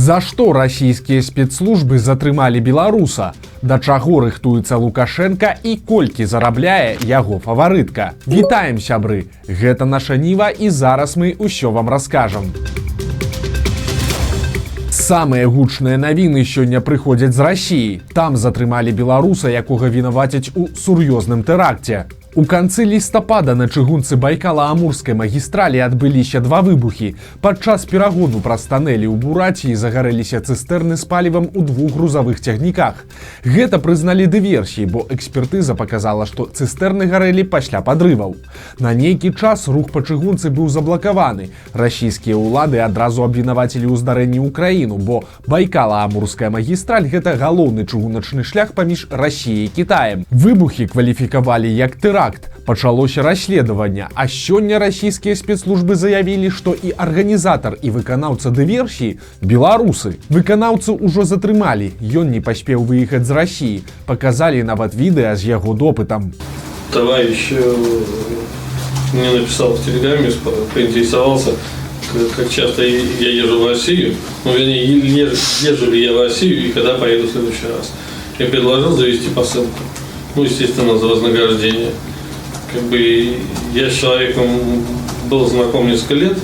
За што расійскія спецслужбы затрымалі беларуса? Да чаго рыхтуецца Лукашенко і колькі зарабляе яго фаварытка? Вітаем, сябры! Гэта наша Ніва і зараз мы ўсё вам раскажам. Самыя гучныя навіны сёння прыходзяць з Расіі. Там затрымалі беларуса, якога вінавацяць у сур'ёзным тэракце. У канцы лістапада на чыгунцы Байкала-Амурскай магістралі адбыліся два выбухі. Падчас перагону праз танэлі ў Бураціі загарэліся цыстэрны з палівам у двух грузавых цягніках. Гэта прызналі дыверсіяй, бо экспертыза паказала, што цыстэрны гарэлі пасля падрываў. На нейкі час рух па чыгунцы быў заблакаваны. Расійскія ўлады адразу абвінавацілі ў здарэнні ўкраіну, бо Байкала-Амурская магістраль – гэта галоўны чыгуначны шлях паміж Расіяй і Кітаем. Выбухі кваліфікавалі як тэракт. Пачалося расследаванне, а сёння расійскія спецслужбы заявілі, што і арганізатар, і выканаўца дыверсіі беларусы. Выканаўцу ўжо затрымалі, ён не паспеў выехаць з Расіі. Паказалі нават відэа з яго допытам. Товарищ мне написал в Телеграме, поинтересовался, как часто я езжу в Россию, езжу ли я в Россию и когда поеду в следующий раз. Я предложил завести посылку, естественно, за вознаграждение. Я с человеком был знаком несколько лет,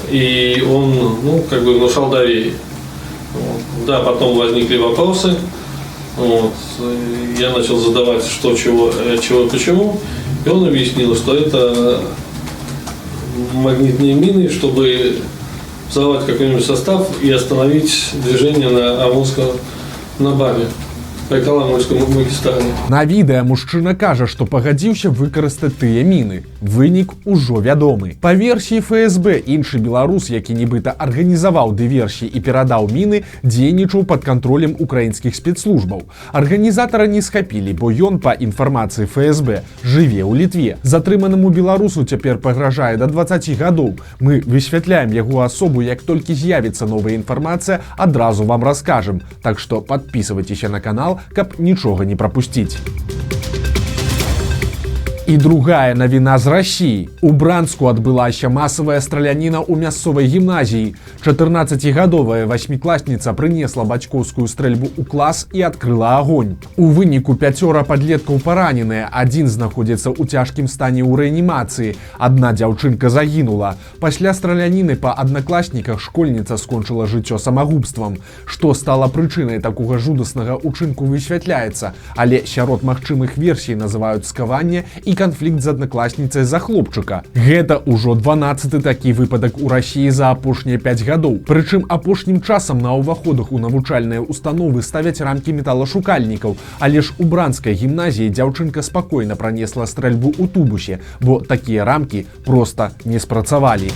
и он, внушал доверие. Да, потом возникли вопросы, я начал задавать, что, чего, почему, и он объяснил, что это магнитные мины, чтобы взорвать какой-нибудь состав и остановить движение на Амурском, на БАМе. На відэа мужчына кажа, што пагадзіўся выкарыстаць тыя міны. Вынік ужо вядомы. Па версіі ФСБ, іншы беларус, які нібыта арганізаваў дыверсіі і перадаў міны, дзейнічаў пад кантролем украінскіх спецслужбаў. Арганізатара не схапілі, бо ён, па інфармацыі ФСБ, жыве ў Літве. Затрыманаму беларусу цяпер пагражае да 20 гадоў. Мы высвятляем яго асобу, як толькі з'явіцца новая інфармацыя, адразу вам раскажам. Так што падпісывайцеся на канал, каб нічога не прапусціць. І другая навіна з Расіі. У Бранску адбылася масавая страляніна ў мясцовай гімназіі. 14-гадовая васьмікласніца прынесла бацькоўскую стрэльбу ў клас і адкрыла агонь. У выніку 5 падлеткаў параненыя, адзін знаходзіцца ў цяжкім стане ў рэанімацыі. Адна дзяўчынка загінула. Пасля страляніны па аднакласніках школьніца скончыла жыццё самагубствам. Што стала прычынай такога жудаснага ўчынку, высвятляецца, але сярод магчымых версій называюць скаванне і канфлікт з аднакласніцай за хлопчыка. Гэта ўжо 12-ы такі выпадак у Расіі за апошнія 5 гадоў. Прычым апошнім часам на ўваходах у навучальныя установы ставяць рамкі металашукальнікаў, але ж у бранскай гімназіі дзяўчынка спакойна пранесла стрэльбу ў тубусе, бо такія рамкі проста не спрацавалі.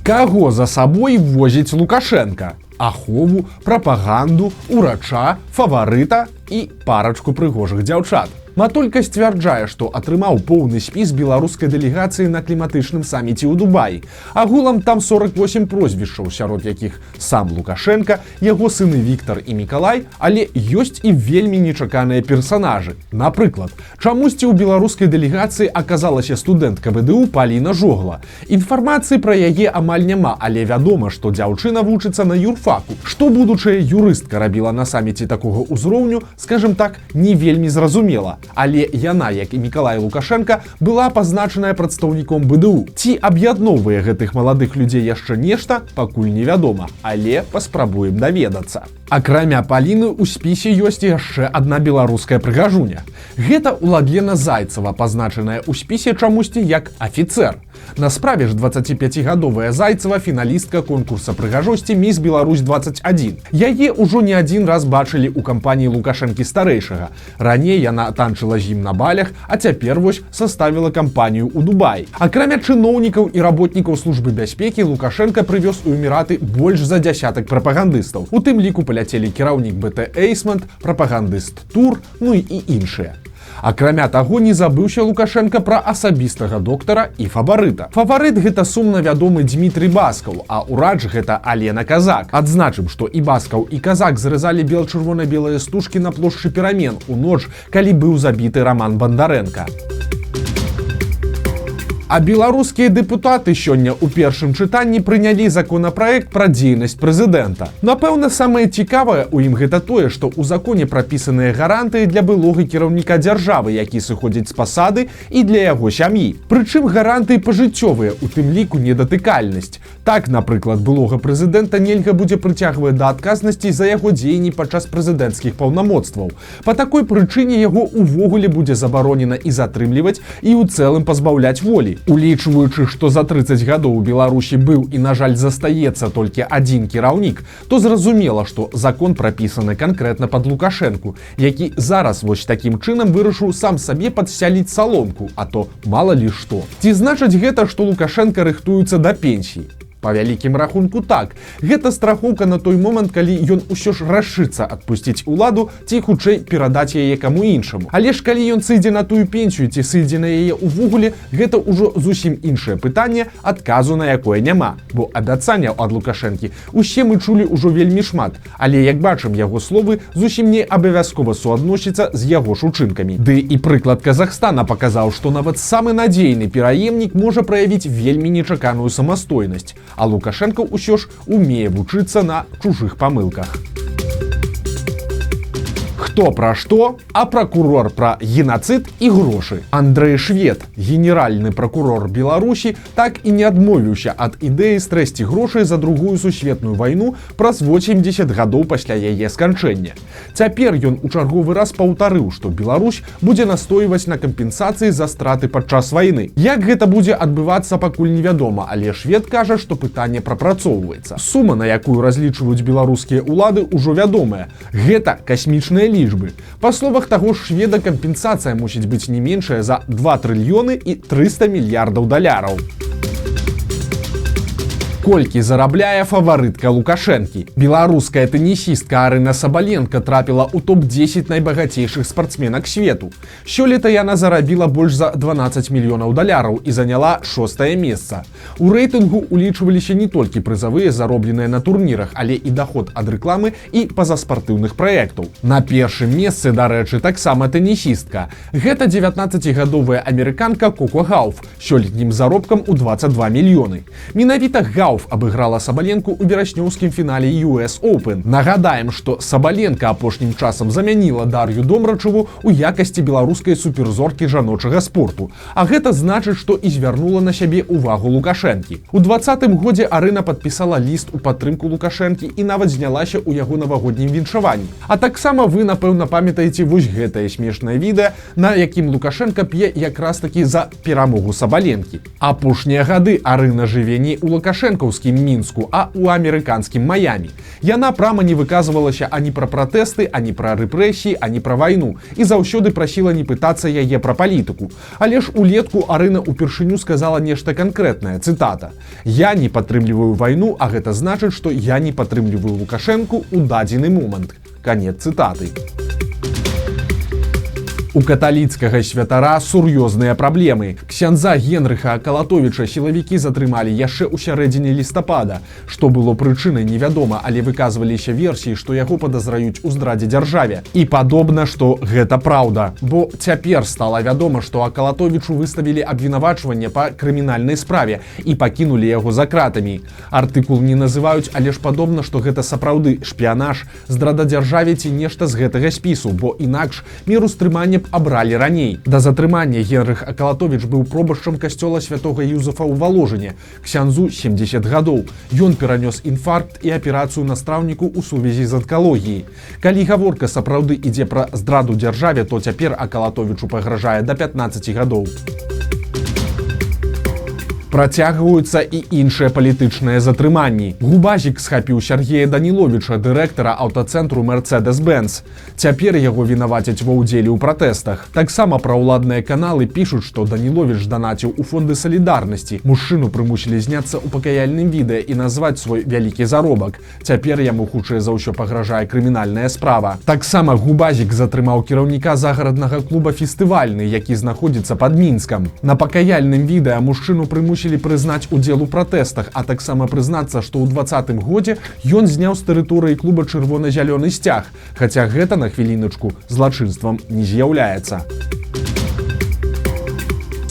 Каго за сабой возіць Лукашенко? Ахову, прапаганду, урача, фаварыта і парачку прыгожых дзяўчат. Матолька сцвярджае, што атрымаў поўны спіс беларускай дэлегацыі на кліматычным саміце ў Дубаі. Агулам там 48 прозвішчаў, сярод якіх сам Лукашенко, яго сыны Віктар і Мікалай, але ёсць і вельмі нечаканыя персанажы. Напрыклад, чамусьці ў беларускай дэлегацыі аказалася студэнтка ВДУ Паліна Жогла. Інфармацыі пра яе амаль няма, але вядома, што дзяўчына вучыцца на юрфаку. Што будучая юрыстка рабіла на саміце такога ўзроўню, скажем так, не вельмі зразумела. Але яна, як і Мікалай Лукашенко, была пазначаная прадстаўніком БДУ. Ці аб'ядноўвае гэтых маладых людзей яшчэ нешта, пакуль невядома, але паспрабуем даведацца. Акрамя Паліны ў спісе ёсць яшчэ адна беларуская прыгажуня. Гэта Уладлена Зайцева, пазначаная ў спісе чамусьці як афіцэр. На справе ж 25-гадовая Зайцева фіналістка конкурса прыгажосці «Міс Беларусь-21». Яе ўжо не адзін раз бачылі ў кампаніі Лукашэнкі старэйшага. Раней яна танчыла з ім на балях, а цяпер вось саставіла кампанію ў Дубаі. Акрамя чыноўнікаў і работнікаў службы бяспекі, Лукашенко прывёз у Эміраты больш за дзясятак прапагандыстаў. У тым ліку паляцелі кіраўнік БТ Эйсмент, прапагандыст Тур, і іншыя. Акрамя таго, не забыўся Лукашенко пра асабістага доктара і фаварыта. Фаварыт – гэта сумна вядомы Дмітрый Баскаў, а ўрач – гэта Алена Казак. Адзначым, што і Баскаў, і Казак зрэзалі бел-чырвона-белыя стужкі на плошчы Перамен у ноч, калі быў забіты Раман Бандарэнка. А беларускія дэпутаты сёння ў першым чытанні прынялі законапраект пра дзейнасць прэзідэнта. Напэўна, самае цікавае ў ім гэта тое, што ў законе прапісаныя гарантыі для былога кіраўніка дзяржавы, які сыходзіць з пасады, і для яго сям'і. Прычым гарантыі пажыццёвыя, у тым ліку недатыкальнасць. Так, напрыклад, былога прэзідэнта нельга будзе прыцягваць да адказнасці за яго дзеянні падчас прэзідэнцкіх паўнамоцтваў. Па такой прычыне яго увогуле будзе забаронена і затрымліваць, і ў цэлым пазбаўляць волі. Улічваючы, што за 30 гадоў у Беларусі быў і, на жаль, застаецца толькі адзін кіраўнік, то зразумела, што закон прапісаны канкрэтна пад Лукашэнку, які зараз вось такім чынам вырашыў сам сабе падсяліць саломку, а то мала ли што. Ці значыць гэта, што Лукашенка рыхтуецца да пенсіі? Па вялікім рахунку так. Гэта страхоўка на той момант, калі ён усё ж рашыцца адпусціць уладу ці хутчэй перадаць яе каму іншаму. Але ж калі ён сыдзе на тую пенсію ці сыдзе на яе ўвогуле, гэта ўжо зусім іншае пытанне, адказу на якое няма. Бо абяцанняў ад Лукашэнкі усе мы чулі ўжо вельмі шмат. Але, як бачым, яго словы зусім не абавязкова суадносяцца з яго ж учынкамі. Ды і прыклад Казахстана паказаў, што нават самы надзейны пераемнік можа праявіць вельмі нечаканую самастойнасць. А Лукашенко ўсё ж умее вучыцца на чужых памылках. Хто пра што, а пракурор пра генацыд і грошы. Андрэй Швед, генеральны пракурор Беларусі, так і не адмовіўся ад ідэі стрэсці грошай за другую сусветную вайну праз 80 гадоў пасля яе сканчэння. Цяпер ён у чарговы раз паўтарыў, што Беларусь будзе настойваць на кампенсацыі за страты падчас вайны. Як гэта будзе адбывацца, пакуль невядома, але Швед кажа, што пытанне прапрацоўваецца. Сума, на якую разлічваюць беларускія ўлады, ужо вядомая. Гэта касмічныя лічбы. Па словах таго ж Шведа, кампенсацыя мусіць быць не меншая за 2 трыльёны і 300 мільярдаў даляраў. Колькі зарабляе фаварытка Лукашэнкі. Беларуская тэнісістка Арына Сабаленка трапіла ў топ-10 найбагацейшых спартсменак свету. Сёлета яна зарабіла больш за 12 мільёнаў даляраў і заняла 6-е месца. У рэйтынгу улічваліся не толькі прызавыя, заробленыя на турнірах, але і даход ад рэкламы і пазаспартыўных праектаў. На першым месцы, дарэчы, таксама тэнісістка. Гэта 19-гадовая амерыканка Коко Гауф, сёлетнім заробкам у 22 мільёны. Менавіта Гауф абыграла Сабаленку ў вераснёўскім фінале US Open. Нагадаем, што Сабаленка апошнім часам замяніла Дар'ю Домрачеву ў якасці беларускай суперзоркі жаночага спорту. А гэта значыць, што і звярнула на сябе ўвагу Лукашэнкі. У 20-м годзе Арына падпісала ліст у падтрымку Лукашэнкі і нават знялася ў яго навагоднім віншаванні. А таксама вы, напэўна, памятаеце вось гэтае смешнае відэа, на якім Лукашенка п'е якраз такі за перамогу Сабаленкі. Апошнія гады Арына жыве не ў Лукашэнка Мінску, а ў амерыканскім Маямі. Яна прама не выказвалася ані пра пратэсты, ані пра рэпрэсіі, ані пра вайну і заўсёды прасіла не пытацца яе пра палітыку. Але ж улетку Арына ўпершыню сказала нешта канкрэтнае, цытата: «Я не падтрымліваю вайну, а гэта значыць, што я не падтрымліваю Лукашэнку ў дадзены момант». Канец цытаты. У каталіцкага святара сур'ёзныя праблемы. Ксяндза Генрыха Акалатовіча сілавікі затрымалі яшчэ ў сярэдзіне лістапада. Што было прычынай, невядома, але выказваліся версіі, што яго падазраюць у здрадзе дзяржаве. І падобна, што гэта праўда. Бо цяпер стала вядома, што Акалатовічу выставілі абвінавачванне па крымінальнай справе і пакінулі яго за кратамі. Артыкул не называюць, але ж падобна, што гэта сапраўды шпіянаж, здрада дзяржаве ці нешта з гэтага спісу, бо інакш меру стрымання абралі раней. Да затрымання Генрых Акалатовіч быў пробашчам касцёла святога Юзефа ў Валожыне. Ксяндзу 70 гадоў. Ён перанёс інфаркт і аперацыю настаўніку ў сувязі з анкалогіяй. Калі гаворка сапраўды ідзе пра здраду дзяржаве, то цяпер Акалатовічу пагражае да 15 гадоў. Працягваюцца і іншыя палітычныя затрыманні. Губазік схапіў Сергея Даніловіча, дырэктара аўтацэнтру Mercedes-Benz. Цяпер яго вінавацяць ва ўдзеле ў пратэстах. Таксама праўладныя каналы пішуць, што Даніловіч данаціў у фонды салідарнасці. Мужчыну прымусілі зняцца ў пакаяльным відэа і назваць свой вялікі заробак. Цяпер яму хутчэй за ўсё пагражае крымінальная справа. Таксама Губазік затрымаў кіраўніка загараднага клуба «Фестывальны», які знаходзіцца пад Мінскам. На пакаяльным відэа мужчыну прымусілі прызнаць удзел у пратэстах, а таксама прызнацца, што ў 20-м годзе ён зняў з тэрыторыі клуба чырвона-зялёны сцяг, хаця гэта, на хвіліначку, злачынствам не з'яўляецца.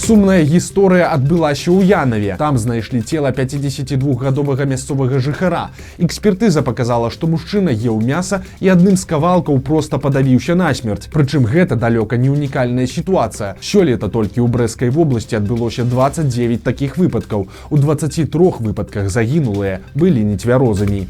Сумная гісторыя адбылася ў Янаве. Там знайшлі цела 52гадовага мясцовага жыхара. Экспертыза показала, што мужчына еў мяса і адным з кавалкаў проста падавіўся насмерць. Прычым гэта далёка не унікальная сітуацыя. Сёлета толькі ў Брэскай вобласці адбылося 29 такіх выпадкаў. У 23 выпадках загінулыя былі нецвярозамі.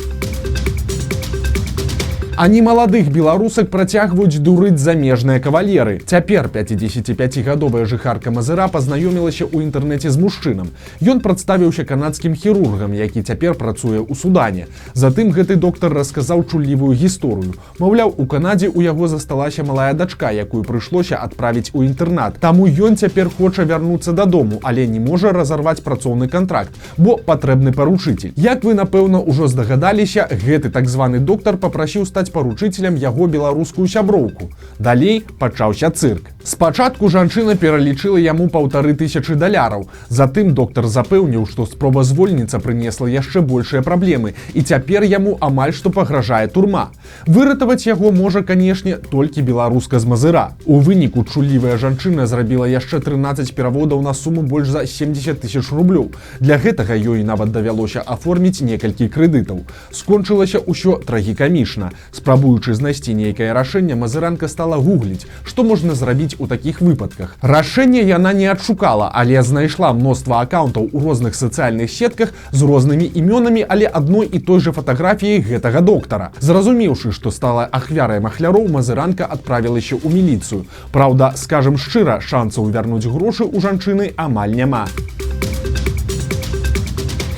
А немаладых беларусак працягваюць дурыць замежныя кавалеры. Цяпер 55гадовая жыхарка Мазыра пазнаёмілася ў інтэрнэце з мужчынам. Ён прадставіўся канадскім хірургам, які цяпер працуе ў Судане. Затым гэты доктар расказаў чуллівую гісторыю. Маўляў, у Канадзе ў яго засталася малая дачка, якую прыйшлося адправіць у інтэрнат. Таму ён цяпер хоча вярнуцца дадому, але не можа разарваць працоўны кантракт, бо патрэбны паручыцель. Як вы, напэўна, ужо здагадаліся, гэты так званы доктар папрасіў стаць паручыцелем яго беларускую сяброўку. Далей пачаўся цырк. Спачатку жанчына пералічыла яму $1500. Затым доктар запэўніў, што спроба звольніцца прынесла яшчэ большыя праблемы, і цяпер яму амаль што пагражае турма. Выратаваць яго можа, канешне, толькі беларуска з Мазыра. У выніку чуллівая жанчына зрабіла яшчэ 13 пераводаў на суму больш за 70 000 рублёў. Для гэтага ёй нават давялося аформіць некалькі крэдытаў. Скончылася ўсё трагікамічна. Спрабуючы знайсці нейкае рашэнне, мазыранка стала гугліць, што можна зрабіць у такіх выпадках. Рашэнне яна не адшукала, але знайшла мноства акаунтаў у розных сацыяльных сетках з рознымі імёнамі, але адной і той жа фатаграфіяй гэтага доктара. Зразумеўшы, што стала ахвярай махляроў, мазыранка адправілася ў міліцыю. Праўда, скажам шчыра, шансаў вярнуць грошы ў жанчыны амаль няма.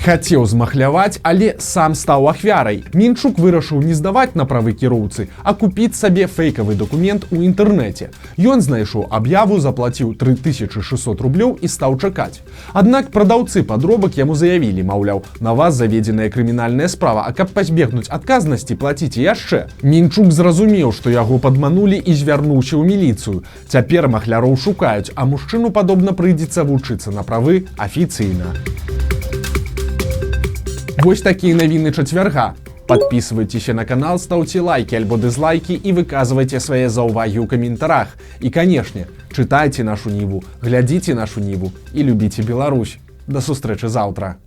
Хацеў змахляваць, але сам стаў ахвярай. Мінчук вырашыў не здаваць на правы кіроўцы, а купіць сабе фэйкавы дакумент у інтэрнэце. Ён знайшоў аб'яву, заплаціў 3600 рублёў і стаў чакаць. Аднак прадаўцы падробак яму заявілі, маўляў, на вас заведзеная крымінальная справа, а каб пазбегнуць адказнасці, плаціце яшчэ. Мінчук зразумеў, што яго падманулі і звярнуўся ў міліцыю. Цяпер махляроў шукаюць, а мужчыну, падобна, прыйдзецца вучыцца на правы афіцыйна. Вось такія навіны чацвярга. Подписывайтеся на канал, ставьте лайки альбо дизлайки и выказывайте свои заўвагі ў каментарах. И, конечно, читайте нашу Ниву, глядите нашу Ниву и любите Беларусь. До сустрэчы заўтра.